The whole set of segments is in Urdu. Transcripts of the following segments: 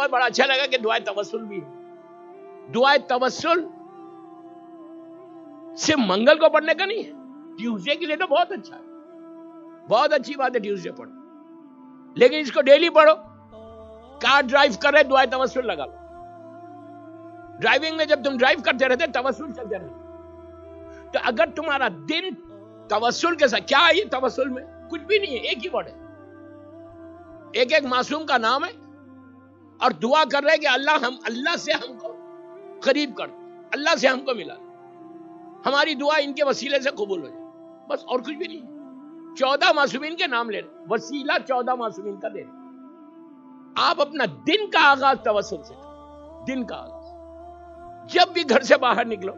بہت بڑا اچھا لگا کہ دعائے توسل بھی ہے. دعائے توسل صرف منگل کو پڑھنے کا نہیں ہے, ٹیوزڈے کے لیے تو بہت اچھا ہے, بہت اچھی بات ہے ٹیوزڈے پڑھو, لیکن اس کو ڈیلی پڑھو. کار ڈرائیو کر رہے دعائے توسل لگا لو. ڈرائیونگ میں جب تم ڈرائیو کرتے رہتے توسل چلتے رہتے. تو اگر تمہارا دن توسل کے ساتھ, کیا ہے یہ توسل میں؟ کچھ بھی نہیں ہے, ایک ہی ورڈ ہے, ایک ایک معصوم کا نام ہے, اور دعا کر رہے کہ اللہ سے ہم کو قریب کر, اللہ سے ہم کو ملا, ہماری دعا ان کے وسیلے سے قبول ہو جائے, بس اور کچھ بھی نہیں. 14 معصومین کے نام لے رہے, وسیلہ 14 معصومین کا دے رہے. آپ اپنا دن کا آغاز توسل سے کریں. دن کا آغاز جب بھی گھر سے باہر نکلو,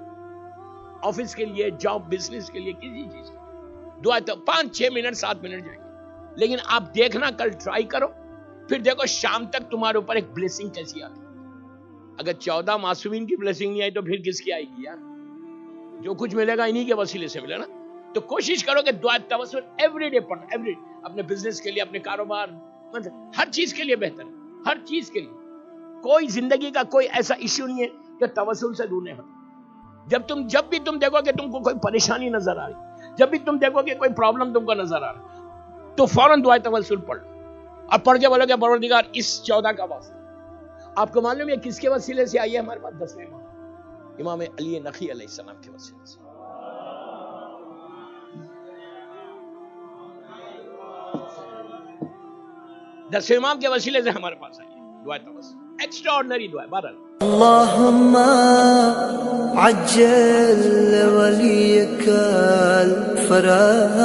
آفس کے لیے, جاب, بزنس کے لیے, کسی چیز کے دعا, تو 5-6 منٹ 7 منٹ جائیں گے. لیکن آپ دیکھنا, کل ٹرائی کرو, پھر دیکھو شام تک تمہارے اوپر ایک بلیسنگ کیسی آتی. اگر 14 معصومین کی بلیسنگ نہیں آئی تو پھر کس کی آئے گی یار؟ جو کچھ ملے گا انہی کے وسیلے سے ملے نا. تو کوشش کرو کہ دعا توسل ایوری ڈے پڑھو, ایوری, اپنے بزنس کے لیے, اپنے کاروبار, مطلب ہر چیز کے لیے بہتر ہے, ہر چیز کے لیے. کوئی زندگی کا کوئی ایسا ایشو نہیں ہے کہ توسل سے دور نہیں ہوتا. جب بھی تم دیکھو کہ تم کو کوئی پریشانی نظر آ رہی, جب بھی تم دیکھو کہ کوئی پرابلم تم کو نظر آ رہا, تو فوراً دعائے توسل پڑھ لو, اور پڑھ کے بولو کہ پروردگار اس 14 کا واسطہ. آپ کو معلوم ہے کس کے وسیلے سے آئی ہے ہمارے پاس؟ 10ویں امام علی نقی علیہ السلام کے وسیلے سے. دس امام کے وسیلے سے ہمارے پاس آئی ہے دعائے توسل. ایکسٹرا آرڈنری دعا ہے. بہرحال اللهم عجل وليك الفرج